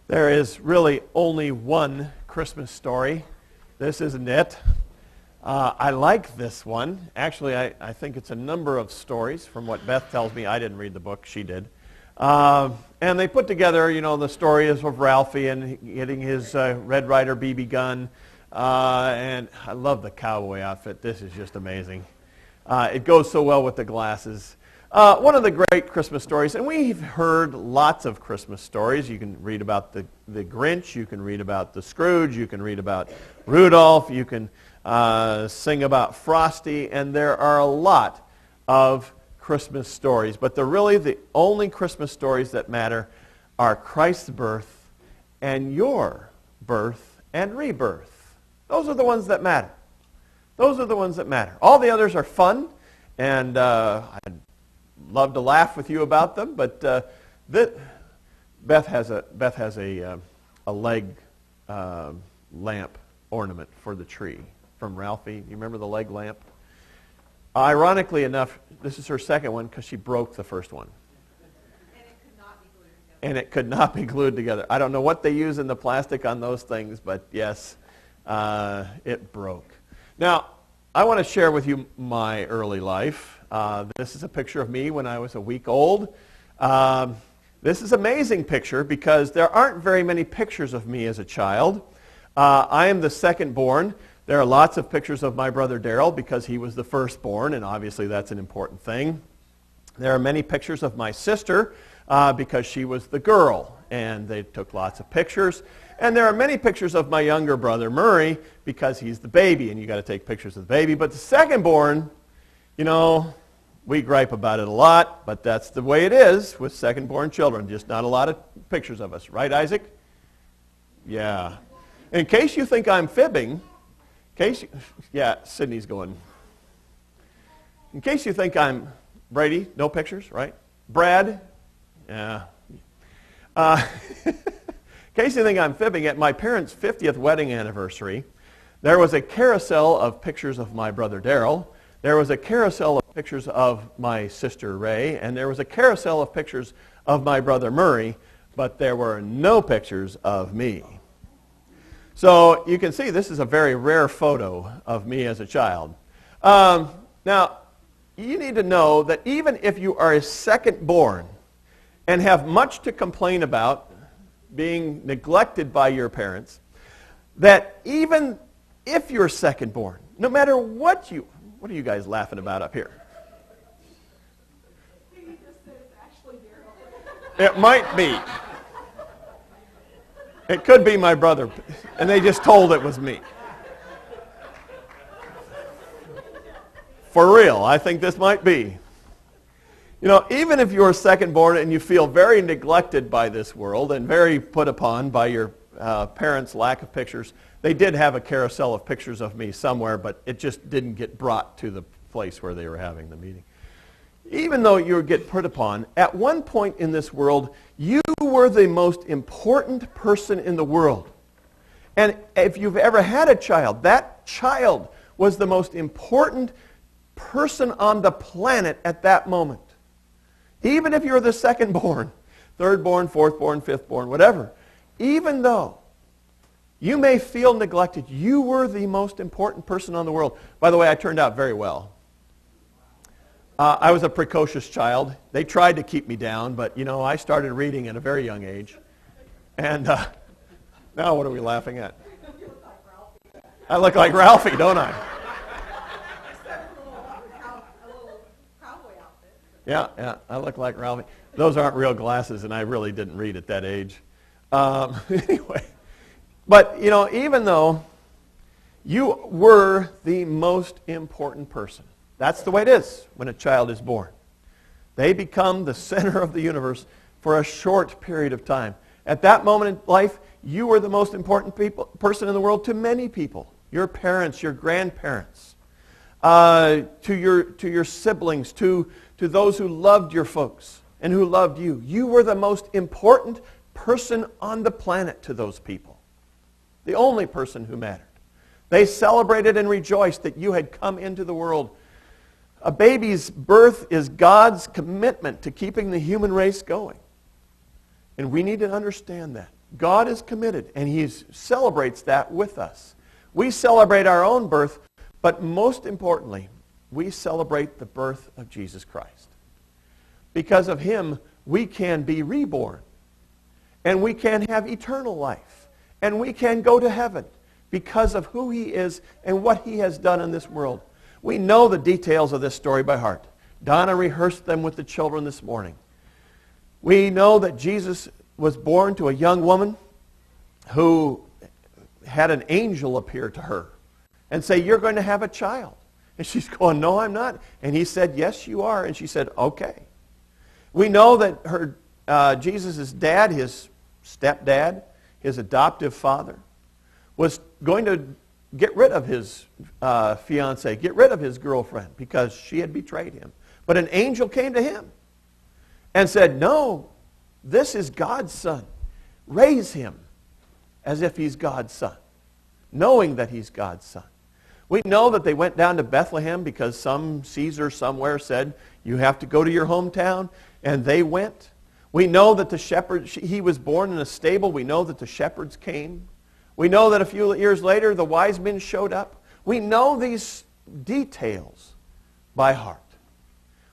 There is really only one Christmas story. This isn't it. I like this one. Actually, I think it's a number of stories from what Beth tells me. I didn't read the book. She did. And they put together, the story is of Ralphie and getting his Red Ryder BB gun. And I love the cowboy outfit. This is just amazing. It goes so well with the glasses. One of the great Christmas stories, and we've heard lots of Christmas stories. You can read about the Grinch, you can read about the Scrooge, you can read about Rudolph, you can sing about Frosty, and there are a lot of Christmas stories. But the only Christmas stories that matter are Christ's birth and your birth and rebirth. Those are the ones that matter. Those are the ones that matter. All the others are fun, and I'd love to laugh with you about them, but Beth has a leg lamp ornament for the tree from Ralphie. You remember the leg lamp? Ironically enough, this is her second one because she broke the first one. And it could not be glued together. I don't know what they use in the plastic on those things, but yes, it broke. Now, I want to share with you my early life. This is a picture of me when I was a week old. This is an amazing picture because there aren't very many pictures of me as a child. I am the second born. There are lots of pictures of my brother Daryl because he was the firstborn, and obviously that's an important thing. There are many pictures of my sister because she was the girl, and they took lots of pictures. And there are many pictures of my younger brother Murray because he's the baby, and you got to take pictures of the baby. But the second born, we gripe about it a lot, but that's the way it is with second-born children. Just not a lot of pictures of us. Right, Isaac? Yeah. In case you think I'm fibbing, Sydney's going. In case you think I'm, Brady, no pictures, right? Brad? Yeah. In case you think I'm fibbing, at my parents' 50th wedding anniversary, there was a carousel of pictures of my brother Daryl. There was a carousel of pictures of my sister Ray, and there was a carousel of pictures of my brother Murray, but there were no pictures of me. So you can see this is a very rare photo of me as a child. Now, you need to know that even if you are a second born and have much to complain about being neglected by your parents, that even if you're second born, no matter what are you guys laughing about up here? It might be. It could be my brother, and they just told it was me. For real, I think this might be. Even if you're second born and you feel very neglected by this world and very put upon by your parents' lack of pictures, they did have a carousel of pictures of me somewhere, but it just didn't get brought to the place where they were having the meeting. Even though you get put upon, at one point in this world, you were the most important person in the world. And if you've ever had a child, that child was the most important person on the planet at that moment. Even if you're the second born, third born, fourth born, fifth born, whatever, even though you may feel neglected, you were the most important person on the world. By the way, I turned out very well. I was a precocious child. They tried to keep me down, but, I started reading at a very young age. And now what are we laughing at? I look like Ralphie, don't I? Yeah, I look like Ralphie. Those aren't real glasses, and I really didn't read at that age. Anyway, but, even though you were the most important person, that's the way it is when a child is born. They become the center of the universe for a short period of time. At that moment in life, you were the most important person in the world to many people. Your parents, your grandparents, to your siblings, to those who loved your folks and who loved you. You were the most important person on the planet to those people. The only person who mattered. They celebrated and rejoiced that you had come into the world. A baby's birth is God's commitment to keeping the human race going. And we need to understand that. God is committed, and He celebrates that with us. We celebrate our own birth, but most importantly, we celebrate the birth of Jesus Christ. Because of Him, we can be reborn, and we can have eternal life, and we can go to heaven because of who He is and what He has done in this world. We know the details of this story by heart. Donna rehearsed them with the children this morning. We know that Jesus was born to a young woman who had an angel appear to her and say, "You're going to have a child." And she's going, "No, I'm not." And He said, "Yes, you are." And she said, "Okay." We know that Jesus' dad, his stepdad, his adoptive father, was going to get rid of his fiancée, get rid of his girlfriend because she had betrayed him. But an angel came to him and said, "No, this is God's son. Raise him as if he's God's son," knowing that he's God's son. We know that they went down to Bethlehem because some Caesar somewhere said, "You have to go to your hometown," and they went. We know that the shepherds, he was born in a stable. We know that the shepherds came. We know that a few years later the wise men showed up. We know these details by heart.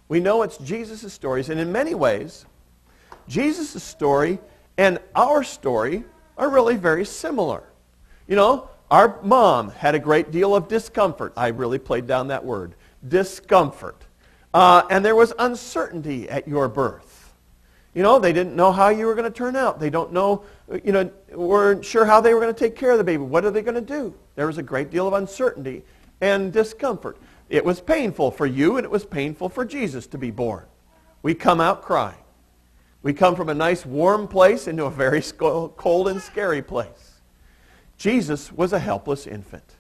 We know it's Jesus' stories, and in many ways, Jesus' story and our story are really very similar. You know, our mom had a great deal of discomfort. I really played down that word, discomfort. And there was uncertainty at your birth. You know, they didn't know how you were going to turn out. They weren't sure how they were going to take care of the baby. What are they going to do? There was a great deal of uncertainty and discomfort. It was painful for you, and it was painful for Jesus to be born. We come out crying. We come from a nice warm place into a very cold and scary place. Jesus was a helpless infant,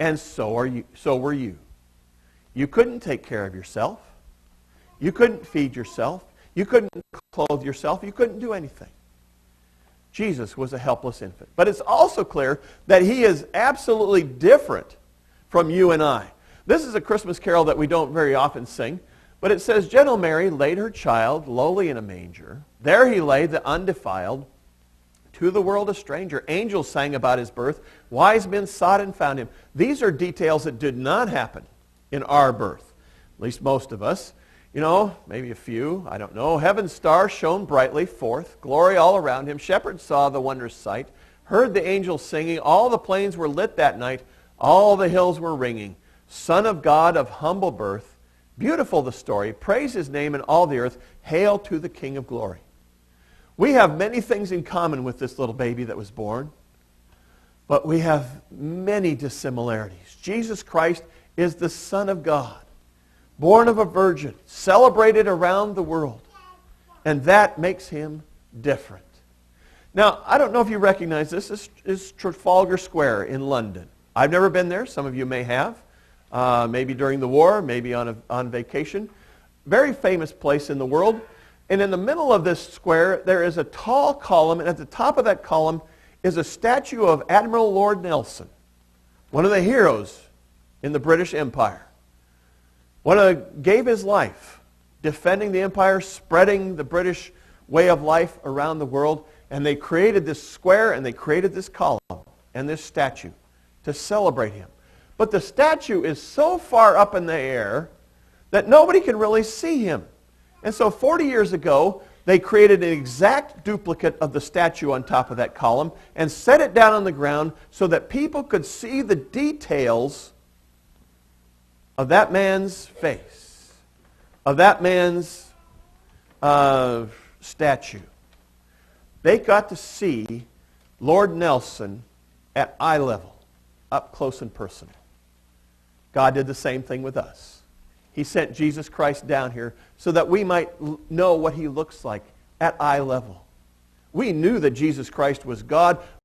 and so were you. You couldn't take care of yourself. You couldn't feed yourself. You couldn't clothe yourself. You couldn't do anything. Jesus was a helpless infant. But it's also clear that He is absolutely different from you and I. This is a Christmas carol that we don't very often sing, but it says, "Gentle Mary laid her child lowly in a manger. There He lay, the undefiled, to the world a stranger. Angels sang about His birth. Wise men sought and found Him." These are details that did not happen in our birth, at least most of us. You know, maybe a few, I don't know. Heaven's star shone brightly forth, glory all around Him. Shepherds saw the wondrous sight, heard the angels singing. All the plains were lit that night, all the hills were ringing. Son of God of humble birth, beautiful the story. Praise His name in all the earth. Hail to the King of glory. We have many things in common with this little baby that was born, but we have many dissimilarities. Jesus Christ is the Son of God, born of a virgin, celebrated around the world, and that makes Him different. Now, I don't know if you recognize this. This is Trafalgar Square in London. I've never been there. Some of you may have. Maybe during the war, maybe on vacation. Very famous place in the world. And in the middle of this square, there is a tall column, and at the top of that column is a statue of Admiral Lord Nelson, one of the heroes in the British Empire. One who gave his life defending the empire, spreading the British way of life around the world. And they created this square, and they created this column and this statue to celebrate him. But the statue is so far up in the air that nobody can really see him. And so 40 years ago, they created an exact duplicate of the statue on top of that column and set it down on the ground so that people could see the details of that man's face, of that man's statue. They got to see Lord Nelson at eye level, up close and personal. God did the same thing with us. He sent Jesus Christ down here so that we might know what He looks like at eye level. We knew that Jesus Christ was God.